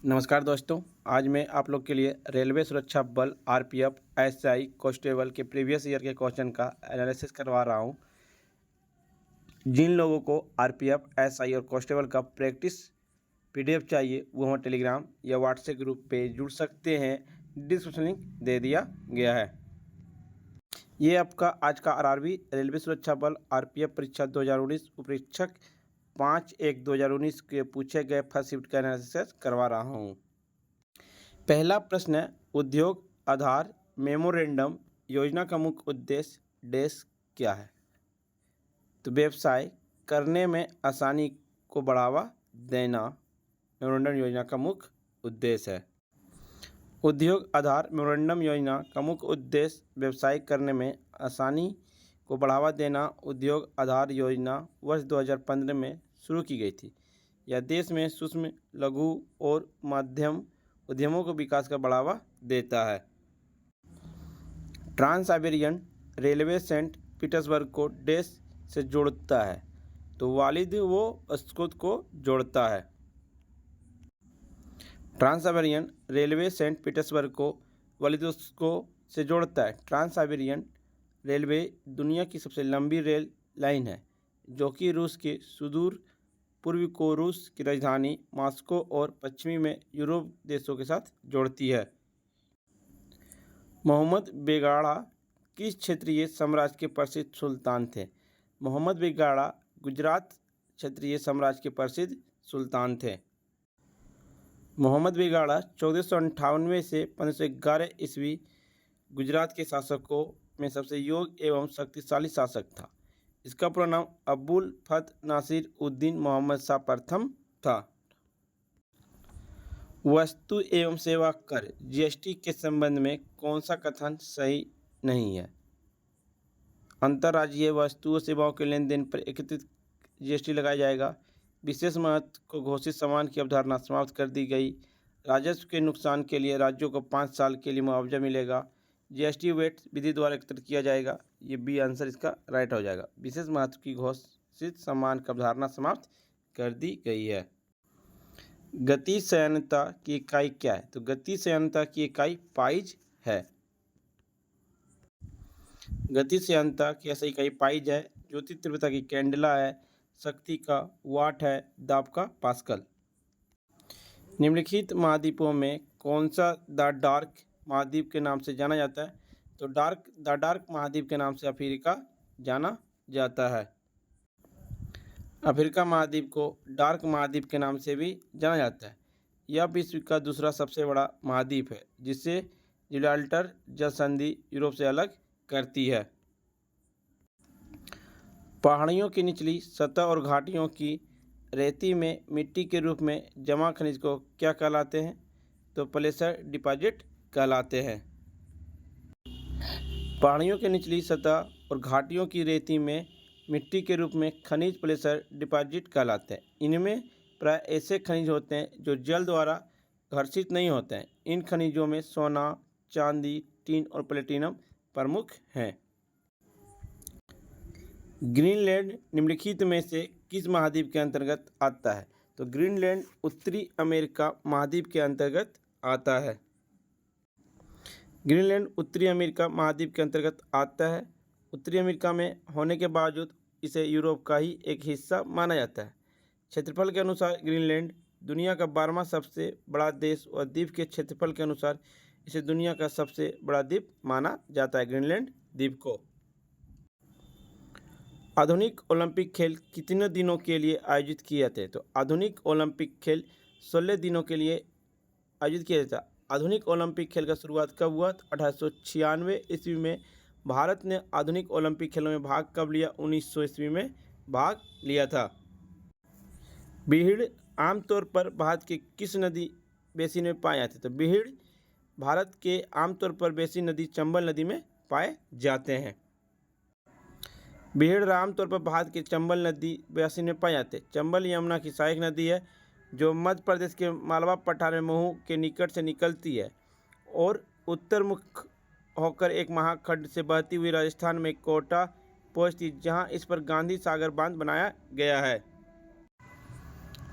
नमस्कार दोस्तों। आज मैं आप लोग के लिए रेलवे सुरक्षा बल आरपीएफ एसआई कांस्टेबल के प्रीवियस ईयर के क्वेश्चन का एनालिसिस करवा रहा हूं। जिन लोगों को आरपीएफ एसआई और कांस्टेबल का प्रैक्टिस पीडीएफ चाहिए वो हम टेलीग्राम या व्हाट्सएप ग्रुप पे जुड़ सकते हैं। डिस्क्रिप्शन लिंक दे दिया गया है। ये आपका आज का आरआरबी रेलवे सुरक्षा बल आरपीएफ परीक्षा 2019 उपरीक्षक 5/1/2019 के पूछे गए फर्स्ट शिफ्ट का एनालिसिस करवा रहा हूँ। पहला प्रश्न है, उद्योग आधार मेमोरेंडम योजना का मुख्य उद्देश्य देश क्या है? तो व्यवसाय करने में आसानी को बढ़ावा देना मेमोरेंडम योजना का मुख्य उद्देश्य है। उद्योग आधार मेमोरेंडम योजना का मुख्य उद्देश्य व्यवसाय करने में आसानी को बढ़ावा देना। उद्योग आधार योजना वर्ष 2015 में शुरू की गई थी। यह देश में सूक्ष्म लघु और मध्यम उद्यमों को विकास का बढ़ावा देता है। Trans Siberian Railway Saint Petersburg को देश से जोड़ता है। तो व्लादिवोस्तोक को जोड़ता है। Trans Siberian Railway Saint Petersburg को व्लादिवोस्तोक से जोड़ता है। ट्रांस साइबेरियन रेलवे दुनिया की सबसे लंबी रेल लाइन है जो कि रूस के सुदूर पूर्वी को रूस की राजधानी मॉस्को और पश्चिमी में यूरोप देशों के साथ जोड़ती है। मोहम्मद बेगाड़ा किस क्षेत्रीय साम्राज्य के प्रसिद्ध सुल्तान थे? मोहम्मद बेगाड़ा गुजरात क्षेत्रीय साम्राज्य के प्रसिद्ध सुल्तान थे। मोहम्मद बेगाड़ा 1498 से 1511 ईस्वी गुजरात के शासकों में सबसे योग्य एवं शक्तिशाली शासक था। इसका पूरा नाम अबुल फत नासिर उद्दीन मोहम्मद शाह प्रथम था। वस्तु एवं सेवा कर जीएसटी के संबंध में कौन सा कथन सही नहीं है? अंतर्राज्यीय वस्तुओं सेवाओं के लेन देन पर एकत्रित जीएसटी लगाया जाएगा। विशेष महत्व को घोषित सामान की अवधारणा समाप्त कर दी गई। राजस्व के नुकसान के लिए राज्यों को 5 साल के लिए मुआवजा मिलेगा। जीएसटी वेट विधि द्वारा एकत्रित किया जाएगा। ये बी आंसर इसका राइट हो जाएगा। विशेष महत्व की घोषित सामान की अवधारणा समाप्त कर दी गई है। गति संयंत्रता की इकाई क्या है? तो गति संयंत्रता की इकाई पाइज है। गति संयंत्रता की ऐसी इकाई पाइज है। ज्योति तीव्रता की कैंडला है। शक्ति का वाट है। दाब का पास्कल। निम्नलिखित महाद्वीपों में कौन सा द डार्क महाद्वीप के नाम से जाना जाता है? तो द डार्क महाद्वीप के नाम से अफ्रीका जाना जाता है। अफ्रीका महाद्वीप को डार्क महाद्वीप के नाम से भी जाना जाता है। यह विश्व का दूसरा सबसे बड़ा महाद्वीप है जिसे जिब्राल्टर जल संधि यूरोप से अलग करती है। पहाड़ियों की निचली सतह और घाटियों की रेती में मिट्टी के रूप में जमा खनिज को क्या कहलाते हैं? तो प्लेसर डिपॉजिट कहलाते हैं। पहाड़ियों की निचली सतह और घाटियों की रेती में मिट्टी के रूप में खनिज प्लेसर डिपॉजिट कहलाते हैं। इनमें प्राय ऐसे खनिज होते हैं जो जल द्वारा घर्षित नहीं होते हैं। इन खनिजों में सोना, चांदी, टीन और प्लेटिनम प्रमुख हैं। ग्रीनलैंड निम्नलिखित में से किस महाद्वीप के अंतर्गत आता है? तो ग्रीनलैंड उत्तरी अमेरिका महाद्वीप के अंतर्गत आता है। ग्रीनलैंड उत्तरी अमेरिका महाद्वीप के अंतर्गत आता है। उत्तरी अमेरिका में होने के बावजूद इसे यूरोप का ही एक हिस्सा माना जाता है। क्षेत्रफल के अनुसार ग्रीनलैंड दुनिया का 12वां सबसे बड़ा देश और द्वीप के क्षेत्रफल के अनुसार इसे दुनिया का सबसे बड़ा द्वीप माना जाता है। ग्रीनलैंड द्वीप को। आधुनिक ओलंपिक खेल कितने दिनों के लिए आयोजित किए जाते हैं? तो आधुनिक ओलंपिक खेल 16 दिनों के लिए आयोजित किया जाता है। आधुनिक ओलंपिक खेल का शुरुआत कब हुआ? 1896 ईस्वी में। भारत ने आधुनिक ओलंपिक खेलों में भाग कब लिया? 1900 ईस्वी में भाग लिया था। बीहड़ आमतौर पर भारत के किस नदी बेसिन में पाए जाते हैं? तो बीहड़ भारत के आमतौर पर बेसिन नदी चंबल नदी में पाए जाते हैं। बीहड़ आमतौर पर भारत के चंबल नदी बेसिन में पाए जाते हैं। चंबल यमुना की सहायक नदी है जो मध्य प्रदेश के मालवा पठार में महू के निकट से निकलती है और उत्तरमुख होकर एक महाखंड से बहती हुई राजस्थान में कोटा पहुंचती, जहां इस पर गांधी सागर बांध बनाया गया है।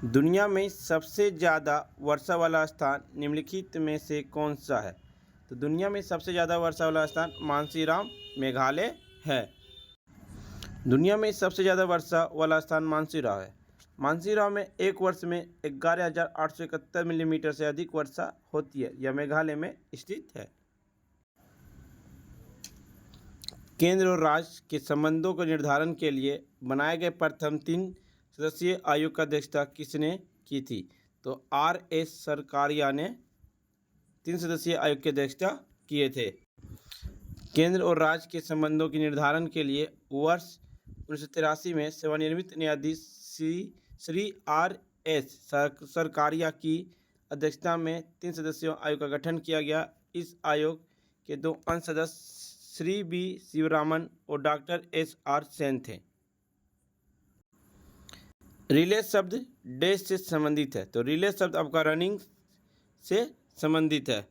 दुनिया में सबसे ज़्यादा वर्षा वाला स्थान निम्नलिखित में से कौन सा है? तो दुनिया में सबसे ज़्यादा वर्षा वाला स्थान मानसीराम मेघालय है। दुनिया में सबसे ज़्यादा वर्षा वाला स्थान मानसीराम है। मानसीराम में एक वर्ष में 11,871 मिलीमीटर से अधिक वर्षा होती है। यह मेघालय में स्थित है। केंद्र और राज्य के संबंधों के निर्धारण के लिए बनाए गए प्रथम 3 सदस्यीय आयोग की अध्यक्षता किसने की थी? तो R.S. सरकारिया ने 3 सदस्यीय आयोग की अध्यक्षता किए थे। केंद्र और राज्य के संबंधों के निर्धारण के लिए वर्ष 1983 में सेवानिवृत्त न्यायाधीश श्री R.S. सरकारिया की अध्यक्षता में 3 सदस्यों आयोग का गठन किया गया। इस आयोग के 2 अन्य सदस्य श्री बी शिवरामन और डॉक्टर S.R. सेन थे। रिले शब्द डैश से संबंधित है। तो रिले शब्द आपका रनिंग से संबंधित है।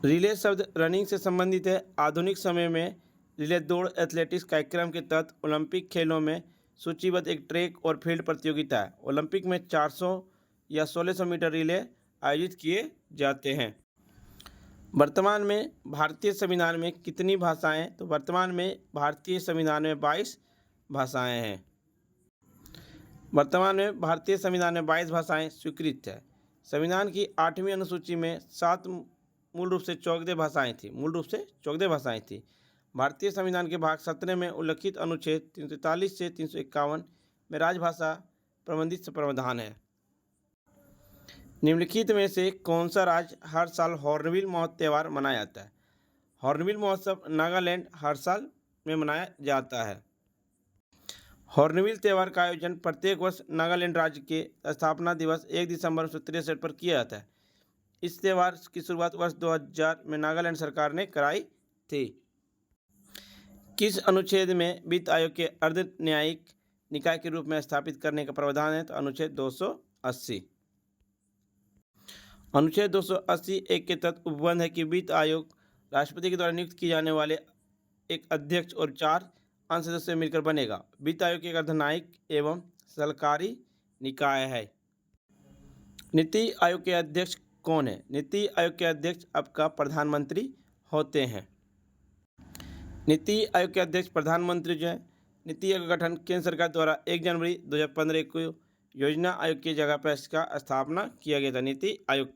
रिले शब्द रनिंग से संबंधित है। आधुनिक समय में रिले दौड़ एथलेटिक्स कार्यक्रम के तहत ओलंपिक खेलों में सूचीबद्ध एक ट्रैक और फील्ड प्रतियोगिता है। ओलंपिक में 400 या 1600 मीटर रिले आयोजित किए जाते हैं। वर्तमान में भारतीय संविधान में कितनी भाषाएं? तो वर्तमान में भारतीय संविधान में 22 भाषाएं हैं। वर्तमान में भारतीय संविधान में 22 भाषाएं स्वीकृत है। संविधान की 8वीं अनुसूची में 7 मूल रूप से चौगदे भाषाएं थी। भारतीय संविधान के भाग 17 में उल्लिखित अनुच्छेद 343 से 351 में राजभाषा प्रबंधित प्रावधान है। निम्नलिखित में से कौन सा राज्य हर साल हॉर्नबिल महोत्सव त्यौहार मनाया जाता है? हॉर्नबिल महोत्सव नागालैंड हर साल में मनाया जाता है। हॉर्नबिल त्यौहार का आयोजन प्रत्येक वर्ष नागालैंड राज्य के स्थापना दिवस 1 दिसंबर 1963 पर किया जाता है। इस त्यौहार की शुरुआत वर्ष 2000 में नागालैंड सरकार ने कराई थी। किस अनुच्छेद में वित्त आयोग के अर्ध न्यायिक निकाय के रूप में स्थापित करने का प्रावधान है? तो अनुच्छेद 280। अनुच्छेद 280 एक के तहत उपबंध है कि वित्त आयोग राष्ट्रपति के द्वारा नियुक्त किए जाने वाले एक अध्यक्ष और 4 अन्य सदस्यों से मिलकर बनेगा। वित्त आयोग एक अर्धन्यायिक एवं सरकारी निकाय है। नीति आयोग के अध्यक्ष कौन है? नीति आयोग के अध्यक्ष आपका प्रधानमंत्री होते हैं। नीति आयोग के अध्यक्ष प्रधानमंत्री जो है। नीति आयोग का गठन केंद्र सरकार द्वारा 1 जनवरी 2015 को योजना आयोग की जगह पर इसका स्थापना किया गया था। नीति आयोग।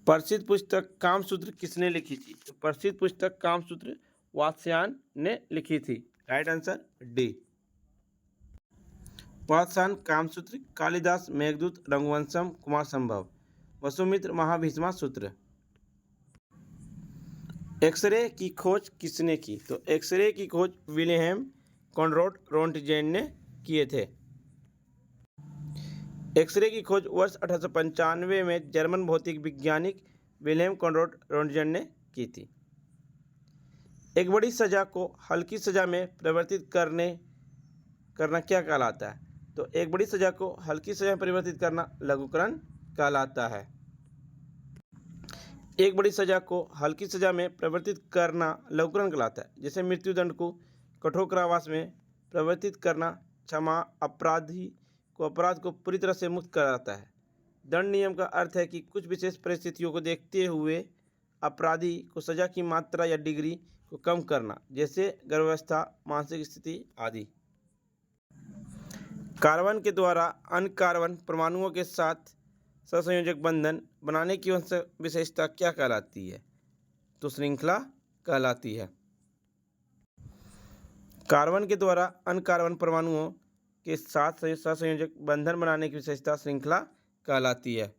प्रसिद्ध पुस्तक कामसूत्र किसने लिखी थी? तो प्रसिद्ध पुस्तक कामसूत्र वात्स्यायन ने लिखी थी। Right answer D. Vatsyayan Kamasutra, Kalidas Meghdoot, Raghuvansham, Kumarasambhava, Vasumitra महाभीष्मा सूत्र। एक्सरे की खोज किसने की? तो एक्सरे की खोज विलियम कॉनराड रोंटगेन ने किए थे। एक्सरे की खोज वर्ष 1895 में जर्मन भौतिक वैज्ञानिक विलियम कॉनराड रोंटगेन ने की थी। एक बड़ी सजा को हल्की सजा में परिवर्तित करना क्या कहलाता है? तो एक बड़ी सजा को हल्की सजा में परिवर्तित करना लघुकरण कहलाता है। एक बड़ी सजा को हल्की सजा में परिवर्तित करना लघुकरण कहलाता है। जैसे मृत्युदंड को कठोर कारावास में परिवर्तित करना क्षमा अपराधी को अपराध को पूरी तरह से मुक्त कराता है। दंड नियम का अर्थ है कि कुछ विशेष परिस्थितियों को देखते हुए अपराधी को सजा की मात्रा या डिग्री को कम करना, जैसे गर्भावस्था, मानसिक स्थिति आदि। कार्बन के द्वारा अन्य कार्बन परमाणुओं के साथ सहसंयोजक बंधन बनाने की विशेषता क्या कहलाती है? तो श्रृंखला कहलाती है। कार्बन के द्वारा अन्य कार्बन परमाणुओं के साथ सहसंयोजक बंधन बनाने की विशेषता श्रृंखला कहलाती है।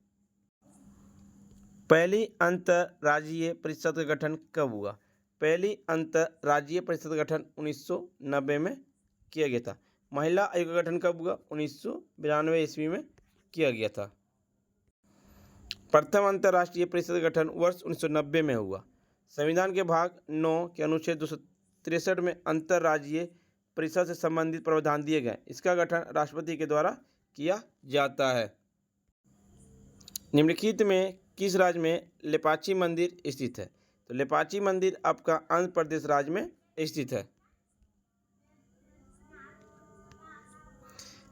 पहली अंतर्राज्यीय परिषद का गठन कब हुआ? पहली अंतर्राज्यीय परिषद का गठन 1990 में किया गया था। महिला आयोग का गठन कब हुआ? 1992 ईस्वी में किया गया था। प्रथम अंतर्राष्ट्रीय परिषद का गठन वर्ष 1990 में हुआ। संविधान के भाग 9 के अनुच्छेद 263 में अंतर्राज्यीय परिषद से संबंधित प्रावधान दिए गए। इसका गठन राष्ट्रपति के द्वारा किया जाता है। निम्नलिखित में किस राज्य में लेपाची मंदिर स्थित है? तो लेपाची मंदिर आपका आंध्र प्रदेश राज्य में स्थित है।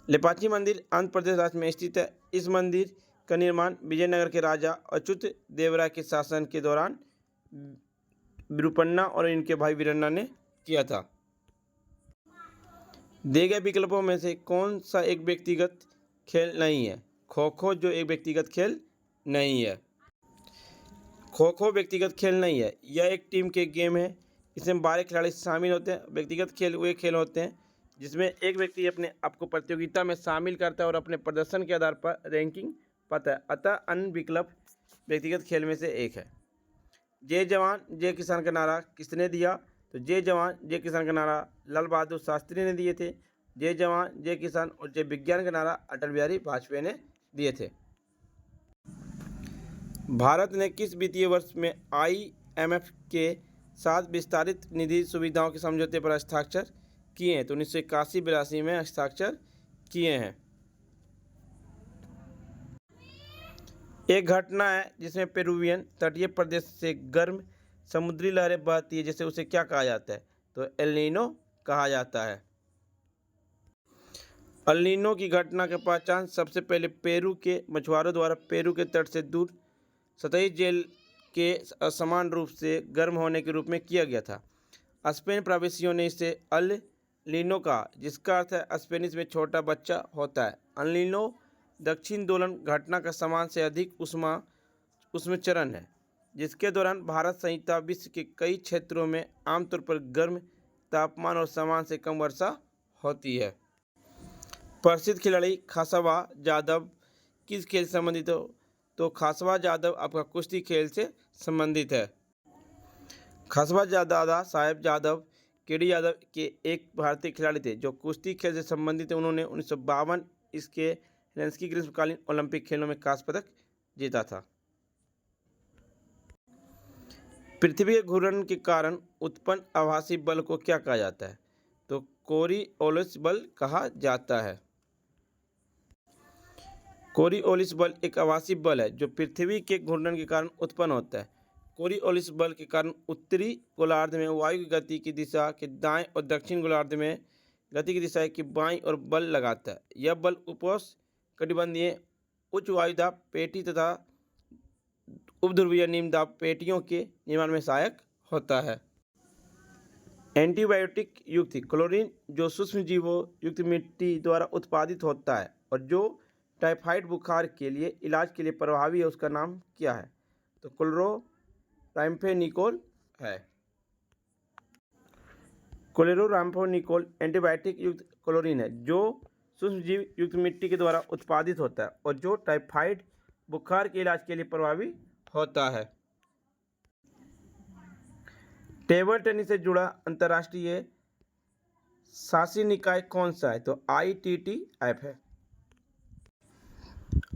लेपाची मंदिर आंध्र प्रदेश राज्य में स्थित है। इस मंदिर का निर्माण विजयनगर के राजा अच्युत देवराय के शासन के दौरान विरूपन्ना और इनके भाई वीरन्ना ने किया था। दिए गए विकल्पों में से कौन सा एक व्यक्तिगत खेल नहीं है? खो खो जो एक व्यक्तिगत खेल नहीं है। खो खो व्यक्तिगत खेल नहीं है, यह एक टीम के गेम है। इसमें 12 खिलाड़ी शामिल होते हैं। व्यक्तिगत खेल वे खेल होते हैं जिसमें एक व्यक्ति अपने आप को प्रतियोगिता में शामिल करता है और अपने प्रदर्शन के आधार पर रैंकिंग पाता है। अतः अन्य विकल्प व्यक्तिगत खेल में से एक है। जय जवान जय किसान का नारा किसने दिया? तो जय जवान जय किसान का नारा लाल बहादुर शास्त्री ने दिए थे। जय जवान जय किसान और जय विज्ञान का नारा अटल बिहारी वाजपेयी ने दिए थे। भारत ने किस वित्तीय वर्ष में IMF के साथ विस्तारित निधि सुविधाओं के समझौते पर हस्ताक्षर किए हैं? तो 1981-82 में हस्ताक्षर किए हैं। एक घटना है जिसमें पेरुवियन तटीय प्रदेश से गर्म समुद्री लहरें बहती है, जैसे उसे क्या कहा जाता है? तो एल नीनो कहा जाता है। एल नीनो की घटना की पहचान सबसे पहले पेरू के मछुआरों द्वारा पेरू के तट से दूर सतही जल के असमान रूप से गर्म होने के रूप में किया गया था। स्पेन प्रवासियों ने इसे अल नीनो कहा, जिसका अर्थ है स्पेनिश में छोटा बच्चा होता है। अल नीनो दक्षिण दोलन घटना का समान से अधिक उसमें चरण है, जिसके दौरान भारत सहित विश्व के कई क्षेत्रों में आमतौर पर गर्म तापमान और समान से कम वर्षा होती है। प्रसिद्ध खिलाड़ी खासवा जादव किस खेल से संबंधित हो? तो खासवा जादव आपका कुश्ती खेल से संबंधित है। खासवा दादा साहेब यादव केडी यादव के एक भारतीय खिलाड़ी थे जो कुश्ती खेल से संबंधित है। उन्होंने 1952 इसके हेलसिंकी ग्रीष्मकालीन ओलंपिक खेलों में कांस्य पदक जीता था। पृथ्वी के घूर्णन के कारण उत्पन्न आभासी बल को क्या कहा जाता है? तो कोरियोलिस बल कहा जाता है। कोरियोलिस बल एक आभासी बल है जो पृथ्वी के घूर्णन के कारण उत्पन्न होता है। कोरियोलिस बल के कारण उत्तरी गोलार्ध में वायु की गति की दिशा के दाएं और दक्षिण गोलार्ध में गति की दिशा की बाईं ओर बल लगाता है। यह बल उपोष्णकटिबंधीय उच्च वायुदाब पेटी तथा उपध्रुवीय निम्न दाब पेटियों के निर्माण में सहायक होता है। एंटीबायोटिक युक्त क्लोरीन जो सूक्ष्म जीवों युक्त मिट्टी द्वारा उत्पादित होता है और जो टाइफाइड बुखार के लिए इलाज के लिए प्रभावी है, उसका नाम क्या है? तो क्लोरोराम्फेनिकोल है। क्लोरोराम्फेनिकोल एंटीबायोटिक युक्त क्लोरीन है जो सूक्ष्म जीव युक्त मिट्टी के द्वारा उत्पादित होता है और जो टाइफाइड बुखार के इलाज के लिए प्रभावी होता है। टेबल टेनिस से जुड़ा अंतर्राष्ट्रीय शासी निकाय कौन सा है? तो ITTF है।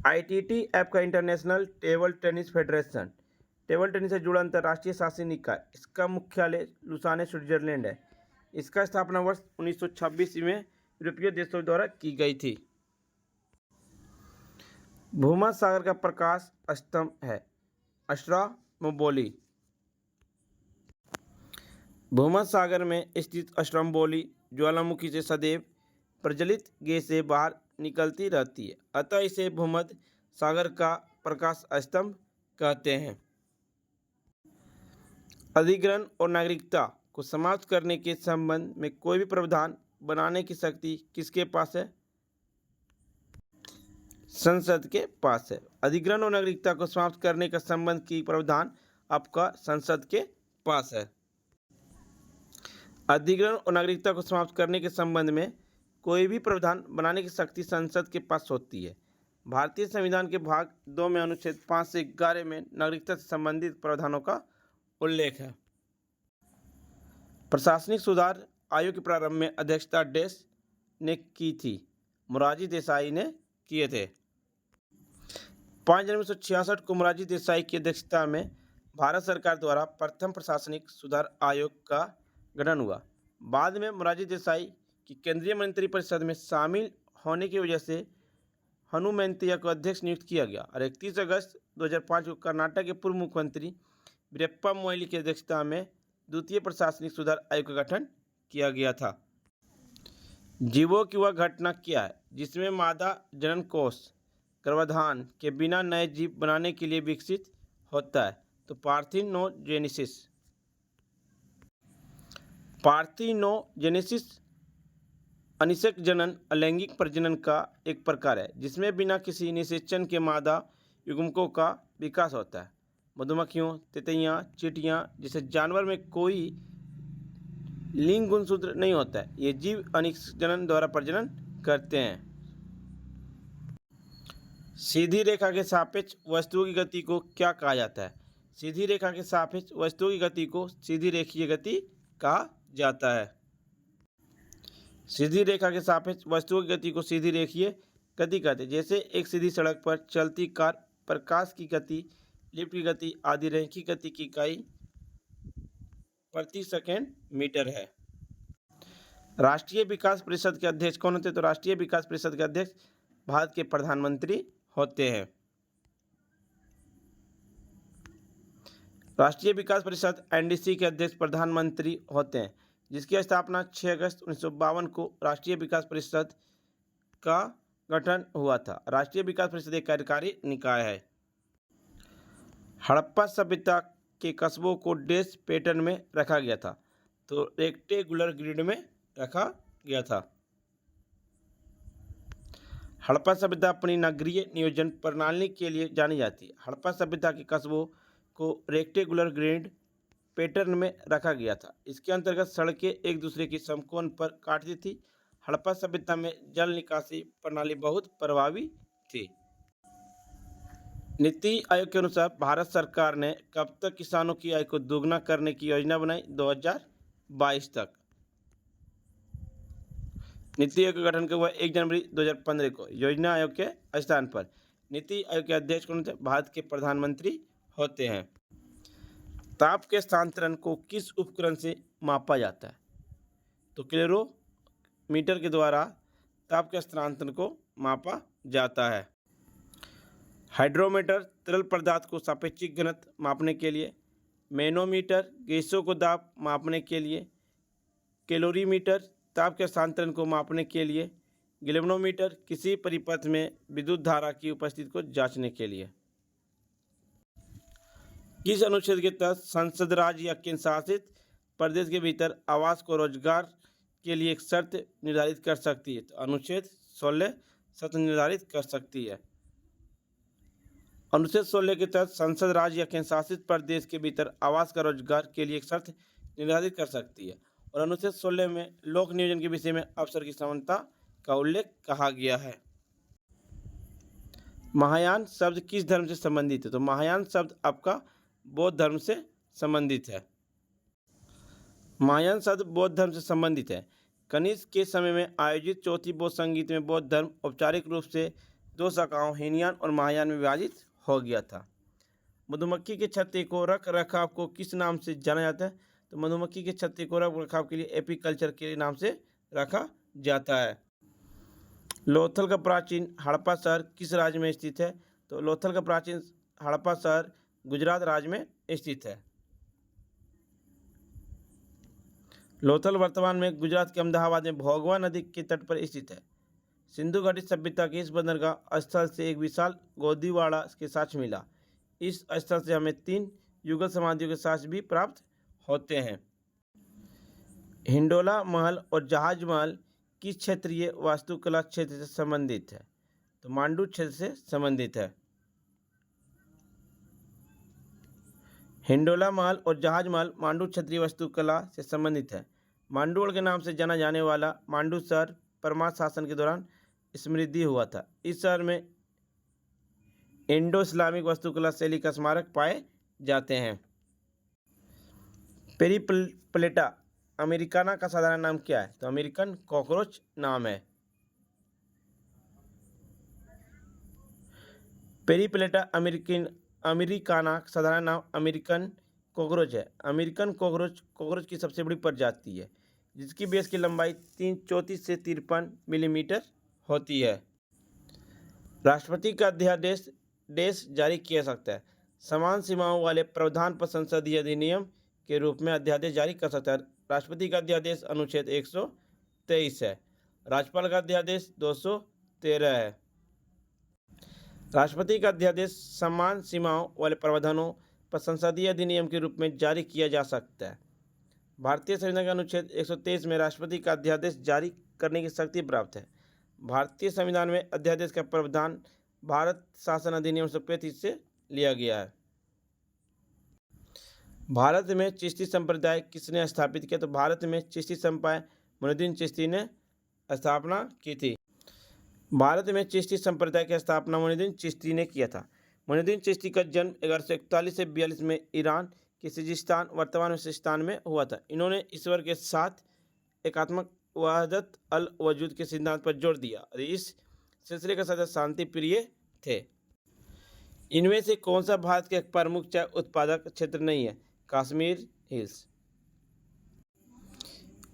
ITTF का international table tennis federation table tennis से जुड़ा अंतर्राष्ट्रीय शासी निकाय। इसका मुख्यालय लुसाने स्विट्जरलैंड है। इसका स्थापना वर्ष 1926 में यूरोपीय देशों द्वारा की गई थी। भूमध्य सागर का प्रकाश स्तंभ है स्ट्रोम्बोली। भूमध्य सागर में स्थित स्ट्रोम्बोली ज्वालामुखी से सदैव प्रज्वलित गैस से बाहर निकलती रहती है, अतः इसे भूमध्य सागर का प्रकाश स्तंभ कहते हैं। अधिग्रहण और नागरिकता को समाप्त करने के संबंध में कोई भी प्रावधान बनाने की शक्ति किसके पास है? संसद के पास है। अधिग्रहण और नागरिकता को समाप्त करने का संबंध की प्रावधान आपका संसद के पास है। अधिग्रहण और नागरिकता को समाप्त करने के संबंध में कोई भी प्रावधान बनाने की शक्ति संसद के पास होती है। भारतीय संविधान के भाग 2 में अनुच्छेद 5 से 11 में नागरिकता से संबंधित प्रावधानों का उल्लेख है। प्रशासनिक सुधार आयोग के प्रारंभ में अध्यक्षता डेस ने की थी? मोरारजी देसाई ने किए थे। 5 जनवरी 1966 को मोरारजी देसाई की अध्यक्षता में भारत सरकार द्वारा प्रथम प्रशासनिक सुधार आयोग का गठन हुआ। बाद में मोरारजी देसाई की केंद्रीय मंत्रिपरिषद में शामिल होने की वजह से हनुमंतैया को अध्यक्ष नियुक्त किया गया और 31 अगस्त 2005 को कर्नाटक के पूर्व मुख्यमंत्री वीरप्पा मोइली की अध्यक्षता में द्वितीय प्रशासनिक सुधार आयोग का गठन किया गया था। जीवों की वह घटना क्या है जिसमें मादा जनन कोष गर्भाधान के बिना नए जीव बनाने के लिए विकसित होता है? तो पार्थिनोजेनेसिस। पार्थिनोजेनेसिस अनिषेक जनन अलैंगिक प्रजनन का एक प्रकार है जिसमें बिना किसी निषेचन के मादा युग्मकों का विकास होता है। मधुमक्खियों, तितलियां, चींटियां जैसे जानवर में कोई लिंग गुणसूत्र नहीं होता है। ये जीव अनिषेक जनन द्वारा प्रजनन करते हैं। सीधी रेखा के सापेक्ष वस्तुओं की गति को क्या कहा जाता है? सीधी रेखा के सापेक्ष वस्तुओं की गति को सीधी रेखीय गति कहा जाता है। सीधी रेखा के सापेक्ष वस्तुओं की गति को सीधी रेखीय गति कहते हैं। जैसे एक सीधी सड़क पर चलती कार प्रकाश की गति, लिफ्ट की गति आदि रैखिक गति की इकाई प्रति सेकंड मीटर है। राष्ट्रीय विकास परिषद के अध्यक्ष कौन होते हैं? तो राष्ट्रीय विकास परिषद के अध्यक्ष भारत के प्रधानमंत्री होते हैं। राष्ट्रीय विकास परिषद एनडीसी के अध्यक्ष प्रधानमंत्री होते हैं, जिसकी स्थापना 6 अगस्त 1952 को राष्ट्रीय विकास परिषद का गठन हुआ था। राष्ट्रीय विकास परिषद एक कार्यकारी निकाय है। हड़प्पा सभ्यता के कस्बों को डैश पैटर्न में रखा गया था, तो रेक्टेंगुलर ग्रिड में रखा गया था। हड़प्पा सभ्यता अपनी नगरीय नियोजन प्रणाली के लिए जानी जाती है। हड़प्पा सभ्यता के कस्बों को रेक्टेंगुलर ग्रिड पैटर्न में रखा गया था। इसके अंतर्गत सड़कें एक दूसरे की समकोण पर काटती थी। हड़प्पा सभ्यता में जल निकासी प्रणाली बहुत प्रभावी थी। नीति आयोग के अनुसार भारत सरकार ने कब तक किसानों की आय को दोगुना करने की योजना बनाई? 2022 तक। नीति आयोग का गठन हुआ 1 जनवरी 2015 को। योजना आयोग के स्थान पर नीति आयोग के अध्यक्ष कौन होते हैं? भारत के प्रधानमंत्री होते हैं। ताप के स्थानांतरण को किस उपकरण से मापा जाता है? तो कैलोरीमीटर के द्वारा ताप के स्थानांतरण को मापा जाता है। हाइड्रोमीटर तरल पदार्थ को सापेक्षिक घनत्व मापने के लिए, मैनोमीटर गैसों को दाब मापने के लिए, कैलोरीमीटर ताप के स्थानांतरण को मापने के लिए, गैल्वेनोमीटर किसी परिपथ में विद्युत धारा की उपस्थिति को जांचने के लिए। किस अनुच्छेद के तहत संसद राज्य या केंद्र शासित प्रदेश के भीतर आवास को रोजगार के लिए एक शर्त निर्धारित कर सकती है? तो अनुच्छेद 16 शर्त निर्धारित कर सकती है। अनुच्छेद 16 के तहत संसद राज्य या केंद्र शासित प्रदेश के भीतर आवास का रोजगार के लिए एक शर्त निर्धारित कर सकती है। और अनुच्छेद 16 में लोक नियोजन के विषय में अवसर की समानता का उल्लेख कहा गया है। महायान शब्द किस धर्म से संबंधित है? तो महायान शब्द आपका बौद्ध धर्म से संबंधित है। महायान शब्द बौद्ध धर्म से संबंधित है। कनिष्क के समय में आयोजित चौथी बौद्ध संगीत में बौद्ध धर्म औपचारिक रूप से 2 शाखाओं हीनयान और महायान में विभाजित हो गया था। मधुमक्खी के छत्ते को रख रखाव को किस नाम से जाना जाता है? तो मधुमक्खी के छत्ते को रख रखाव के लिए एपीकल्चर के नाम से रखा जाता है। लोथल का प्राचीन हड़प्पा शहर किस राज्य में स्थित है? तो लोथल का प्राचीन हड़प्पा शहर गुजरात राज्य में स्थित है। लोथल वर्तमान में गुजरात के अहमदाबाद में भोगवा नदी के तट पर स्थित है। सिंधु घाटी सभ्यता के इस बंदरगाह स्थल से एक विशाल गोदीवाड़ा के साक्ष्य मिला। इस स्थल से हमें 3 युगल समाधियों के साक्ष्य भी प्राप्त होते हैं। हिंडोला महल और जहाज महल किस क्षेत्रीय वास्तुकला क्षेत्र से संबंधित है? तो मांडू क्षेत्र से संबंधित है। हिंडोला महल और जहाज महल मांडू क्षेत्रीय वास्तुकला से संबंधित है। मांडुअल के नाम से जाना जाने वाला मांडू शहर परमार शासन के दौरान समृद्धि हुआ था। इस शहर में इंडो इस्लामिक वास्तुकला शैली का स्मारक पाए जाते हैं। पेरिप्लेटा अमेरिकाना का साधारण नाम क्या है? तो अमेरिकन कॉकरोच नाम है। पेरिप्लेटा अमेरिकाना का साधारण नाम अमेरिकन कॉकरोच है। अमेरिकन कॉकरोच की सबसे बड़ी प्रजाति है, जिसकी बेस की लंबाई 34 से 53 मिलीमीटर होती है। राष्ट्रपति का अध्यादेश जारी किया जा सकता है। समान सीमाओं वाले प्रावधान पर संसदीय अधिनियम के रूप में अध्यादेश जारी कर सकता है। राष्ट्रपति का अध्यादेश अनुच्छेद 123 है। राज्यपाल का अध्यादेश 213 है। राष्ट्रपति का अध्यादेश समान सीमाओं वाले प्रावधानों पर संसदीय अधिनियम के रूप में जारी किया जा सकता है। भारतीय संविधान के अनुच्छेद 123 में राष्ट्रपति का अध्यादेश जारी करने की शक्ति प्राप्त है। भारतीय संविधान में अध्यादेश का प्रावधान भारत शासन अधिनियम 1935 से लिया गया है। भारत में चिश्ती संप्रदाय किसने स्थापित किया? तो भारत में चिश्ती संप्रदाय मोइनुद्दीन चिश्ती ने स्थापना की थी। भारत में चिश्ती संप्रदाय की स्थापना मोइनुद्दीन चिश्ती ने किया था। मोइनुद्दीन चिश्ती का जन्म 1141 से 42 में ईरान के सिजिस्तान वर्तमान सिजिस्तान में हुआ था। इन्होंने ईश्वर के साथ एकात्मक वहदत अल वजूद के सिद्धांत पर जोर दिया और इस सिलसिले के साथ शांति प्रिय थे। इनमें से कौन सा भारत के प्रमुख चाय उत्पादक क्षेत्र नहीं है? कश्मीर हिल्स।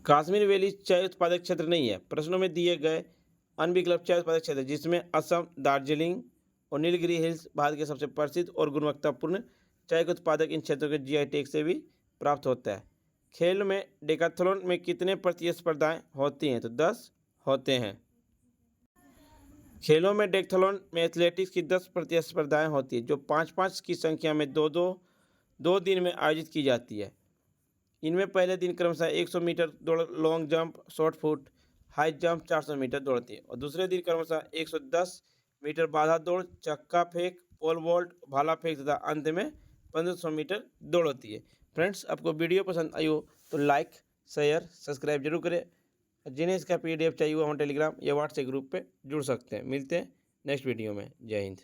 कश्मीर वैली चाय उत्पादक क्षेत्र नहीं है। प्रश्नों में दिए गए अनविकल्प चाय उत्पादक क्षेत्र जिसमें असम, दार्जिलिंग और नीलगिरी हिल्स भारत के सबसे प्रसिद्ध और गुणवत्तापूर्ण चाय के उत्पादक इन क्षेत्रों के जीआई टैग से भी प्राप्त होता है। खेल में डेकाथलॉन में कितने प्रतिस्पर्धाएं होती हैं? तो 10 होते हैं। खेलों में डेकाथलॉन में एथलेटिक्स की 10 प्रतिस्पर्धाएं होती है जो 5-5 की संख्या में दो दिन में आयोजित की जाती है। इनमें पहले दिन क्रमशः 100 मीटर दौड़, long jump, short put, high jump 400 metre दौड़ती है और दूसरे दिन क्रमशः 110 मीटर बाधा दौड़, चक्का फेंक, पोल वॉल्ट, भाला फेंक तथा अंत में 1500 मीटर दौड़ होती है। फ्रेंड्स, आपको वीडियो पसंद आई हो तो लाइक, शेयर, सब्सक्राइब जरूर करें। जिन्हें इसका PDF चाहिए वो हम टेलीग्राम या व्हाट्सएप ग्रुप पे जुड़ सकते हैं। मिलते हैं नेक्स्ट वीडियो में। जय हिंद।